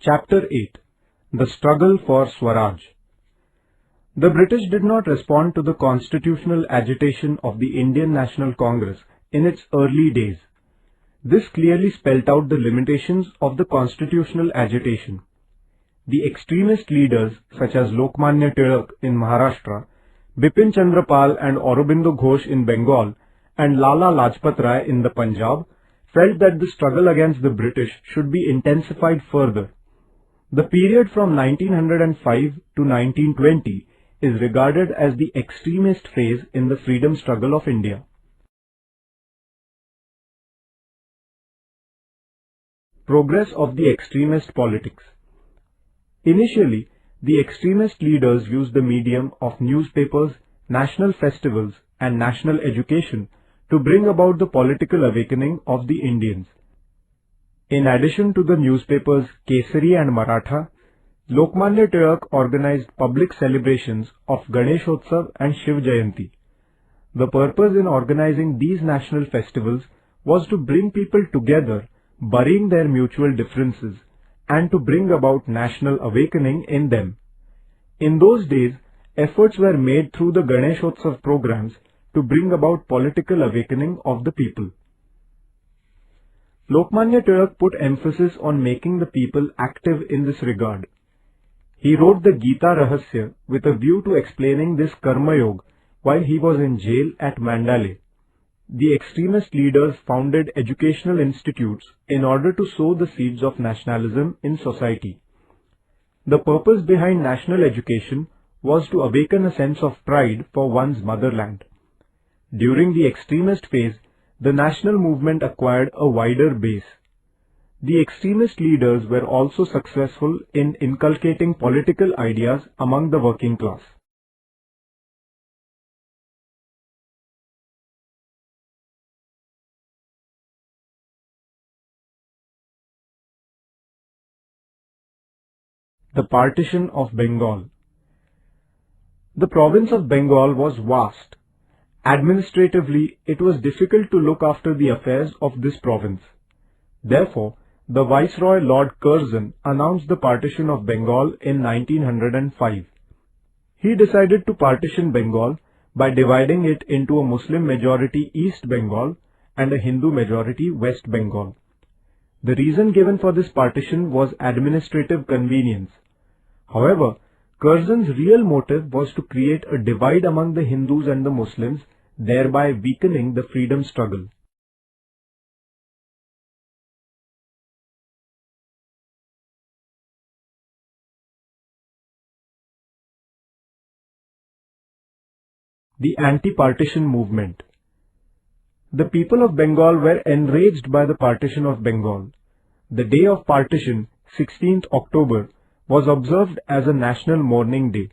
Chapter 8. The Struggle for Swaraj. The British did not respond to the constitutional agitation of the Indian National Congress in its early days. This clearly spelt out the limitations of the constitutional agitation. The extremist leaders such as Lokmanya Tilak in Maharashtra, Bipin Chandra Pal and Aurobindo Ghosh in Bengal, and Lala Lajpat Rai in the Punjab felt that the struggle against the British should be intensified further. The period from 1905 to 1920 is regarded as the extremist phase in the freedom struggle of India. Progress of the extremist politics. Initially, the extremist leaders used the medium of newspapers, national festivals, and national education to bring about the political awakening of the Indians. In addition to the newspapers Kesari and Maratha, Lokmanya Tilak organized public celebrations of Ganeshotsav and Shiv Jayanti. The purpose in organizing these national festivals was to bring people together, burying their mutual differences, and to bring about national awakening in them. In those days, efforts were made through the Ganeshotsav programs to bring about political awakening of the people. Lokmanya Tilak put emphasis on making the people active in this regard. He wrote the Gita Rahasya with a view to explaining this Karma Yoga while he was in jail at Mandale. The extremist leaders founded educational institutes in order to sow the seeds of nationalism in society. The purpose behind national education was to awaken a sense of pride for one's motherland. During the extremist phase, the national movement acquired a wider base. The extremist leaders were also successful in inculcating political ideas among the working class. The partition of Bengal. The province of Bengal was vast. Administratively, it was difficult to look after the affairs of this province. Therefore, the Viceroy Lord Curzon announced the partition of Bengal in 1905. He decided to partition Bengal by dividing it into a Muslim majority East Bengal and a Hindu majority West Bengal. The reason given for this partition was administrative convenience. However, Curzon's real motive was to create a divide among the Hindus and the Muslims, thereby weakening the freedom struggle. The anti-partition movement. The people of Bengal were enraged by the partition of Bengal. The day of partition, 16th October, was observed as a national mourning day.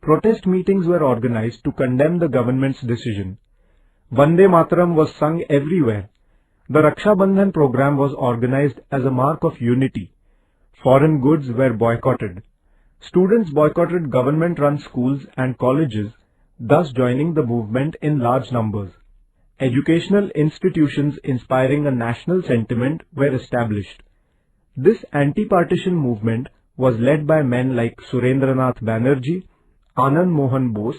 Protest meetings were organized to condemn the government's decision. Vande Mataram was sung everywhere. The Raksha Bandhan program was organized as a mark of unity. Foreign goods were boycotted. Students boycotted government-run schools and colleges, thus joining the movement in large numbers. Educational institutions inspiring a national sentiment were established. This anti-partition movement was led by men like Surendranath Banerjee, Anand Mohan Bose,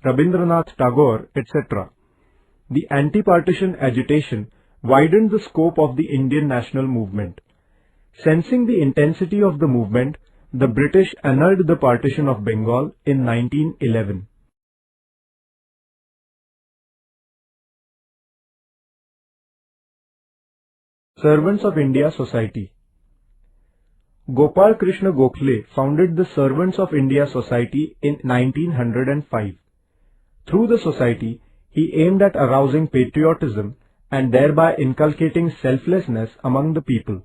Rabindranath Tagore, etc. The anti-partition agitation widened the scope of the Indian national movement. Sensing the intensity of the movement, the British annulled the partition of Bengal in 1911. Servants of India Society. Gopal Krishna Gokhale founded the Servants of India Society in 1905. Through the society, he aimed at arousing patriotism and thereby inculcating selflessness among the people.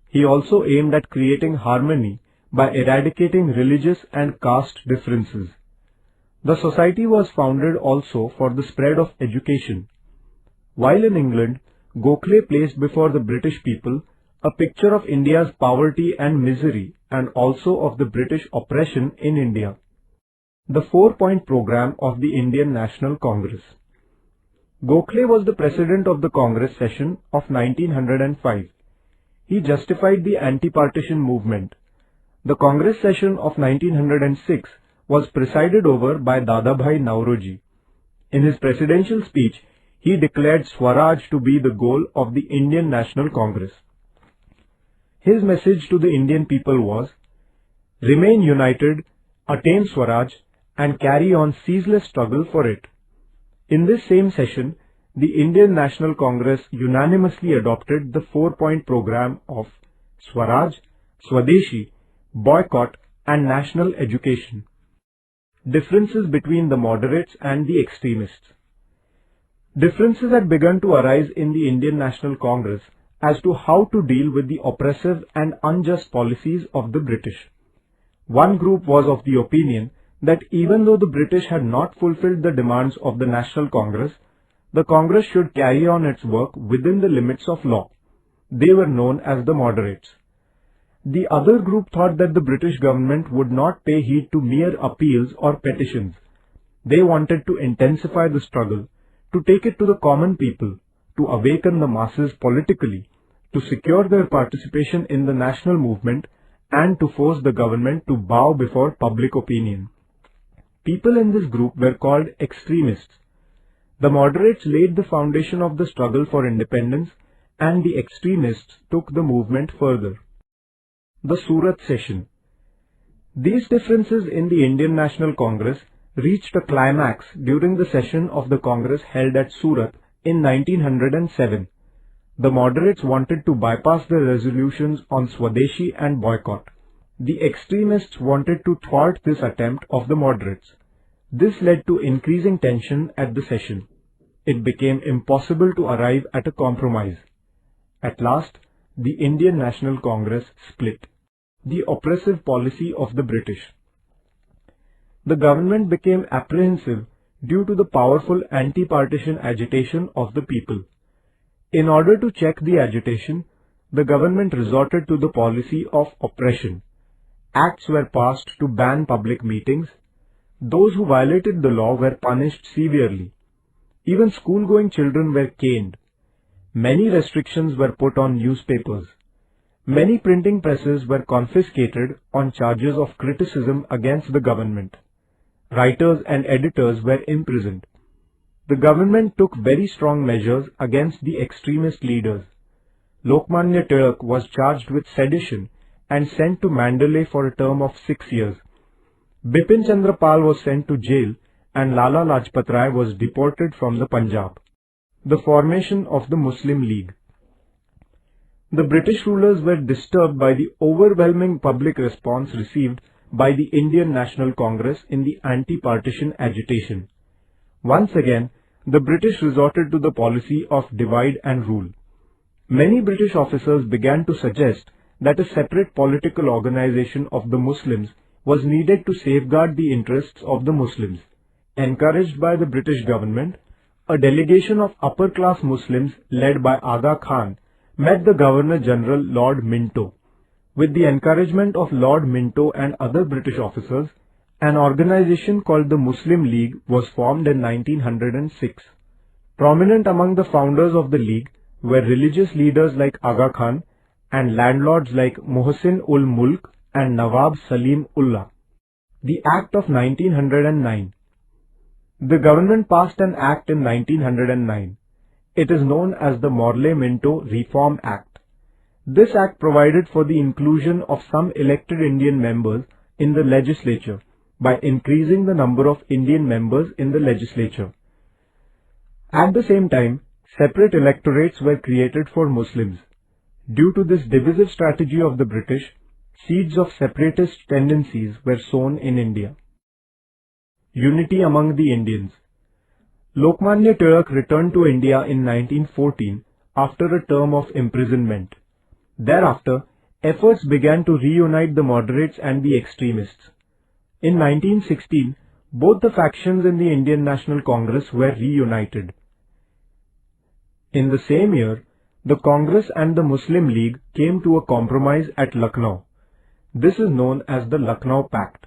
He also aimed at creating harmony by eradicating religious and caste differences. The society was founded also for the spread of education. While in England, Gokhale placed before the British people a picture of India's poverty and misery and also of the British oppression in India. The 4-point program of the Indian National Congress. Gokhale was the president of the Congress session of 1905. he justified the anti-partition movement. The Congress session of 1906 was presided over by Dadabhai Naoroji. In his presidential speech, he declared Swaraj to be the goal of the Indian National Congress. His message to the Indian people was, remain united, attain Swaraj, and carry on ceaseless struggle for it. In this same session, the Indian National Congress unanimously adopted the 4-point program of Swaraj, Swadeshi, boycott and national education. Differences between the moderates and the extremists. Differences had begun to arise in the Indian National Congress as to how to deal with the oppressive and unjust policies of the British. One group was of the opinion that even though the British had not fulfilled the demands of the National Congress, the Congress should carry on its work within the limits of law. They were known as the moderates. The other group thought that the British government would not pay heed to mere appeals or petitions. They wanted to intensify the struggle, to take it to the common people, to awaken the masses politically, to secure their participation in the national movement, and to force the government to bow before public opinion. People in this group were called extremists. The moderates laid the foundation of the struggle for independence, and the extremists took the movement further. The Surat Session. These differences in the Indian National Congress reached a climax during the session of the Congress held at Surat in 1907. The moderates wanted to bypass the resolutions on Swadeshi and boycott. The extremists wanted to thwart this attempt of the moderates. This led to increasing tension at the session. It became impossible to arrive at a compromise. At last, the Indian National Congress split. The oppressive policy of the British. The government became apprehensive due to the powerful anti-partition agitation of the people. In order to check the agitation, the government resorted to the policy of oppression. Acts were passed to ban public meetings. Those who violated the law were punished severely. Even school-going children were caned. Many restrictions were put on newspapers. Many printing presses were confiscated on charges of criticism against the government. Writers and editors were imprisoned. The government took very strong measures against the extremist leaders. Lokmanya Tilak was charged with sedition and sent to Mandalay for a term of 6 years. Bipin Chandra Pal was sent to jail and Lala Lajpat Rai was deported from the Punjab. The formation of the Muslim League. The British rulers were disturbed by the overwhelming public response received by the Indian National Congress in the anti-partition agitation. Once again, the British resorted to the policy of divide and rule. Many British officers began to suggest that a separate political organization of the Muslims was needed to safeguard the interests of the Muslims. Encouraged by the British government, a delegation of upper-class Muslims led by Aga Khan met the Governor-General Lord Minto. With the encouragement of Lord Minto and other British officers, an organization called the Muslim League was formed in 1906. Prominent among the founders of the League were religious leaders like Aga Khan and landlords like Mohsin ul Mulk and Nawab Salim Ullah. The Act of 1909. The government passed an act in 1909. It is known as the Morley-Minto Reform Act. This act provided for the inclusion of some elected Indian members in the legislature by increasing the number of Indian members in the legislature. At the same time, separate electorates were created for Muslims. Due to this divisive strategy of the British, seeds of separatist tendencies were sown in India. Unity among the Indians. Lokmanya Tilak returned to India in 1914 after a term of imprisonment. Thereafter, efforts began to reunite the moderates and the extremists. In 1916, both the factions in the Indian National Congress were reunited. In the same year, the Congress and the Muslim League came to a compromise at Lucknow. This is known as the Lucknow Pact.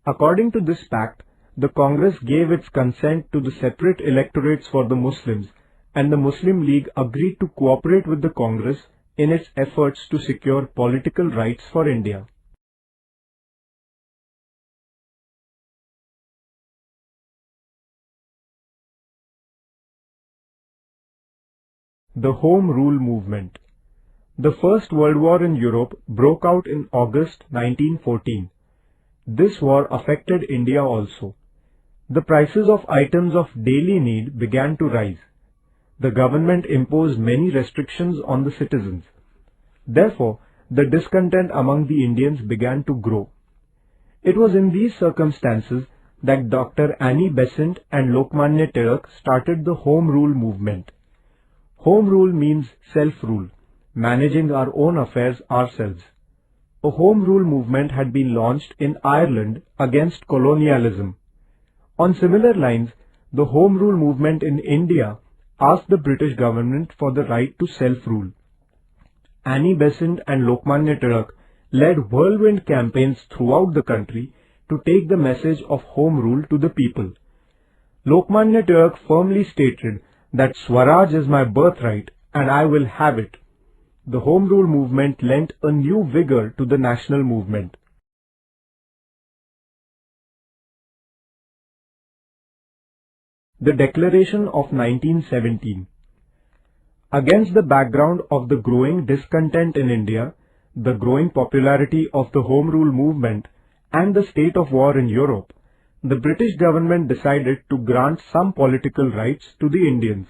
According to this pact, the Congress gave its consent to the separate electorates for the Muslims, and the Muslim League agreed to cooperate with the Congress in its efforts to secure political rights for India. The Home Rule Movement. The First World War in Europe broke out in August 1914. This war affected India also. The prices of items of daily need began to rise. The government imposed many restrictions on the citizens. Therefore, the discontent among the Indians began to grow. It was in these circumstances that Dr. Annie Besant and Lokmanya Tilak started the Home Rule movement. Home rule means self-rule, managing our own affairs ourselves. A Home Rule movement had been launched in Ireland against colonialism. On similar lines, the Home Rule movement in India asked the British government for the right to self-rule. Annie Besant and Lokmanya Tilak led whirlwind campaigns throughout the country to take the message of Home Rule to the people. Lokmanya Tilak firmly stated that Swaraj is my birthright and I will have it. The Home Rule movement lent a new vigor to the national movement. The Declaration of 1917. Against the background of the growing discontent in India, the growing popularity of the Home Rule movement, and the state of war in Europe, the British government decided to grant some political rights to the Indians.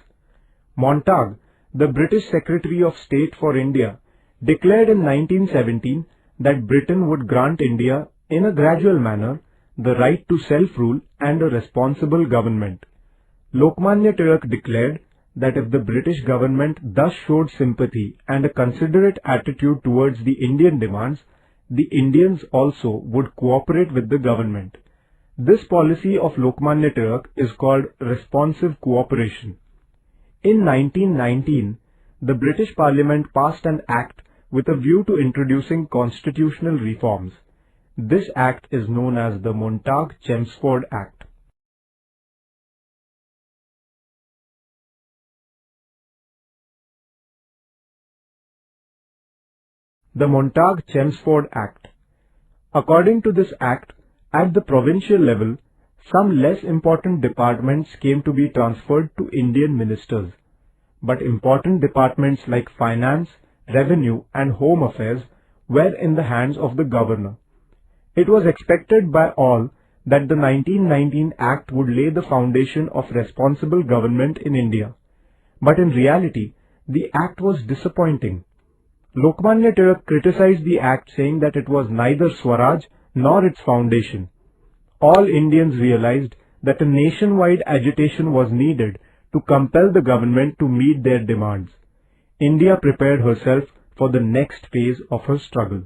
Montague, the British Secretary of State for India, declared in 1917 that Britain would grant India, in a gradual manner, the right to self-rule and a responsible government. Lokmanya Tilak declared that if the British government thus showed sympathy and a considerate attitude towards the Indian demands, the Indians also would cooperate with the government. This policy of Lokmanya Tilak is called responsive cooperation. In 1919, the British Parliament passed an act with a view to introducing constitutional reforms. This act is known as the Montague-Chelmsford Act. The Montague-Chelmsford Act. According to this act, at the provincial level, some less important departments came to be transferred to Indian ministers, but important departments like finance, revenue and home affairs were in the hands of the governor. It was expected by all that the 1919 Act would lay the foundation of responsible government in India, but in reality, the Act was disappointing. Lokmanya Tilak criticized the Act, saying that it was neither Swaraj nor its foundation. All Indians realized that a nationwide agitation was needed to compel the government to meet their demands. India prepared herself for the next phase of her struggle.